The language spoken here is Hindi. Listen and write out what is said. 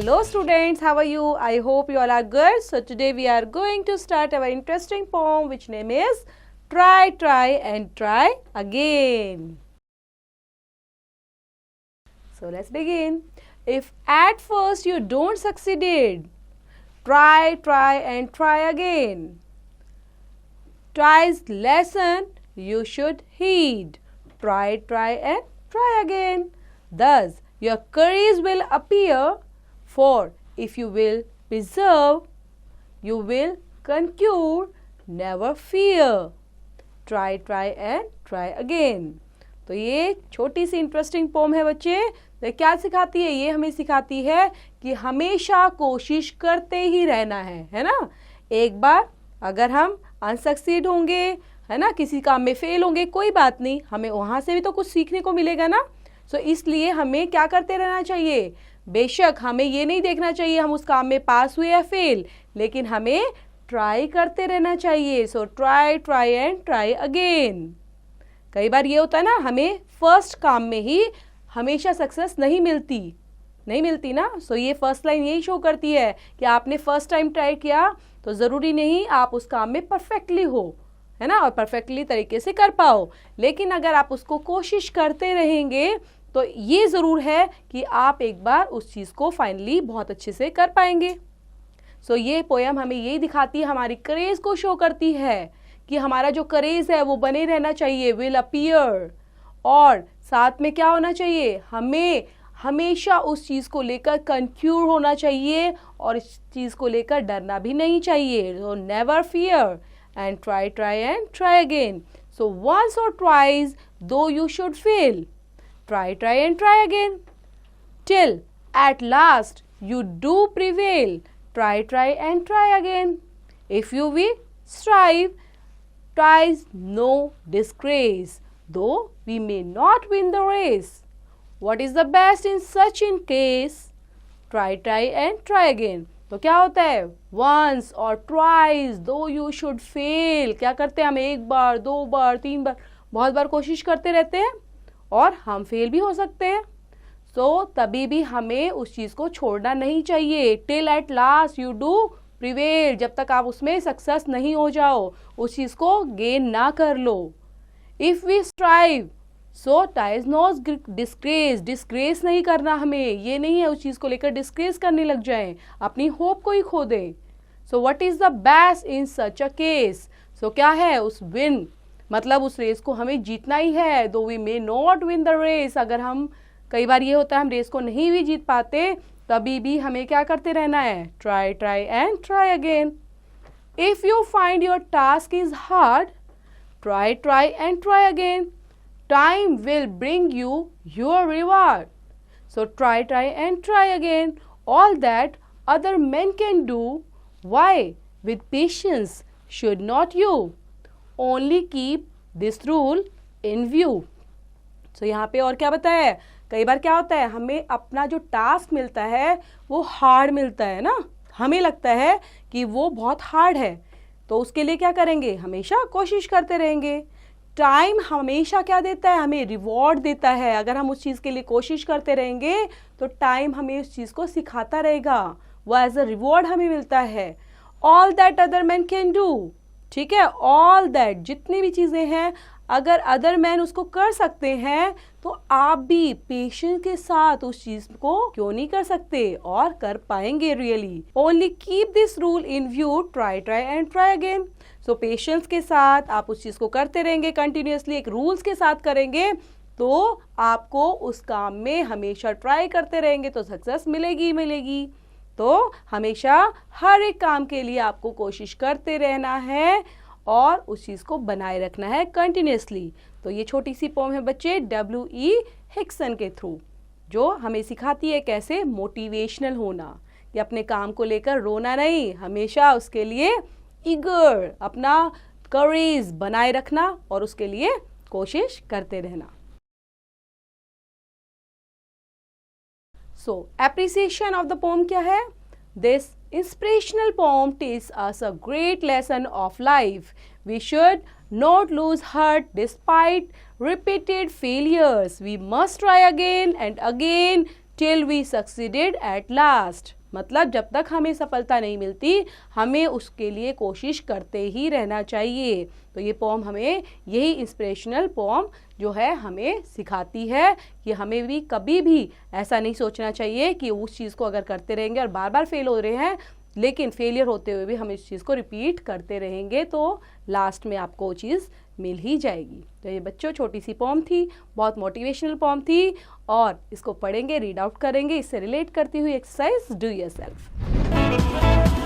Hello students, how are you? I hope you all are good. So today we are going to start our interesting poem which name is Try, Try and Try Again. So let's begin. If at first you don't succeeded, try, try and try again. Try's lesson you should heed. Try, try and try again. Thus your courage will appear, for if you will preserve, you will conquer, never fear. Try, try and try again. तो ये छोटी सी इंटरेस्टिंग पोम है बच्चे. तो क्या सिखाती है? ये हमें सिखाती है कि हमेशा कोशिश करते ही रहना है ना. एक बार अगर हम अनसक्सीड होंगे, है ना, किसी काम में फेल होंगे, कोई बात नहीं, हमें वहाँ से भी तो कुछ सीखने को मिलेगा ना. सो इसलिए हमें क्या करते रहना चाहिए? बेशक हमें ये नहीं देखना चाहिए हम उस काम में पास हुए या फेल, लेकिन हमें ट्राई करते रहना चाहिए. सो try, try and try again. कई बार ये होता है ना, हमें फर्स्ट काम में ही हमेशा सक्सेस नहीं मिलती ना. सो ये फर्स्ट लाइन यही शो करती है कि आपने फर्स्ट टाइम ट्राई किया तो ज़रूरी नहीं आप उस काम में परफेक्टली हो, है ना, और परफेक्टली तरीके से कर पाओ. लेकिन अगर आप उसको कोशिश करते रहेंगे तो ये ज़रूर है कि आप एक बार उस चीज़ को फाइनली बहुत अच्छे से कर पाएंगे. सो ये पोयम हमें यही दिखाती है, हमारी करेज को शो करती है कि हमारा जो करेज है वो बने रहना चाहिए, विल अपीयर. और साथ में क्या होना चाहिए? हमें हमेशा उस चीज़ को लेकर कंफ्यूज होना चाहिए और इस चीज़ को लेकर डरना भी नहीं चाहिए. So never fear and try, try and try again. So once और twice though you should fail, try, try and try again, till at last you do prevail. Try, try and try again. If you will strive, tries no disgrace, though we may not win the race. What is the best in such in case? Try, try and try again. तो क्या होता है? Once or twice though you should fail. क्या करते हैं हम? एक बार, दो बार, तीन बार, बहुत बार कोशिश करते रहते हैं और हम फेल भी हो सकते हैं. सो तभी भी हमें उस चीज़ को छोड़ना नहीं चाहिए. Till at last you do prevail. जब तक आप उसमें सक्सेस नहीं हो जाओ, उस चीज़ को गेन ना कर लो. If we strive so ties not disgrace. Disgrace नहीं करना हमें. ये नहीं है उस चीज़ को लेकर डिस्ग्रेस करने लग जाएं, अपनी होप को ही खो दें. So what is the best in such a case? So क्या है? उस विन मतलब उस रेस को हमें जीतना ही है. Though we may not win the race. अगर हम, कई बार ये होता है हम रेस को नहीं भी जीत पाते, तभी भी हमें क्या करते रहना है? Try, try and try again. If you find your task is hard, try, try and try again. Time will bring you your reward. So try, try and try again. All that other men can do, why with patience should not you? Only keep this rule in view. So यहाँ पे और क्या बताया है? कई बार क्या होता है, हमें अपना जो टास्क मिलता है वो हार्ड मिलता है ना, हमें लगता है कि वो बहुत हार्ड है, तो उसके लिए क्या करेंगे? हमेशा कोशिश करते रहेंगे. टाइम हमेशा क्या देता है? हमें रिवॉर्ड देता है. अगर हम उस चीज़ के लिए कोशिश करते रहेंगे तो टाइम हमें उस चीज़ को सिखाता रहेगा, वो एज अ रिवॉर्ड हमें मिलता है. All that other man can do. ठीक है, ऑल दैट, जितनी भी चीज़ें हैं, अगर अदर मैन उसको कर सकते हैं तो आप भी पेशेंस के साथ उस चीज़ को क्यों नहीं कर सकते और कर पाएंगे really. Only keep this rule in view. Try, try and try again. So patience के साथ आप उस चीज़ को करते रहेंगे कंटिन्यूसली, एक रूल्स के साथ करेंगे तो आपको उस काम में हमेशा ट्राई करते रहेंगे तो सक्सेस मिलेगी ही मिलेगी. तो हमेशा हर एक काम के लिए आपको कोशिश करते रहना है और उस चीज़ को बनाए रखना है कंटिन्यूसली. तो ये छोटी सी पोम है बच्चे W.E. हिक्सन के थ्रू, जो हमें सिखाती है कैसे मोटिवेशनल होना, कि अपने काम को लेकर रोना नहीं, हमेशा उसके लिए ईगर, अपना करेज बनाए रखना और उसके लिए कोशिश करते रहना. So, appreciation of the poem क्या है? This inspirational poem teaches us a great lesson of life. We should not lose heart despite repeated failures. We must try again and again till we succeeded at last। मतलब जब तक हमें सफलता नहीं मिलती हमें उसके लिए कोशिश करते ही रहना चाहिए। तो ये पोम हमें यही इंस्पिरेशनल पोम जो है हमें सिखाती है कि हमें भी कभी भी ऐसा नहीं सोचना चाहिए कि उस चीज़ को अगर करते रहेंगे और बार बार फेल हो रहे हैं, लेकिन फेलियर होते हुए भी हम इस चीज़ को रिपीट करते रहेंगे तो लास्ट में आपको वो चीज़ मिल ही जाएगी। तो ये बच्चों छोटी सी पोम थी, बहुत मोटिवेशनल पोम थी और इसको पढ़ेंगे, रीड आउट करेंगे, इससे रिलेट करती हुई एक्सरसाइज डू योरसेल्फ।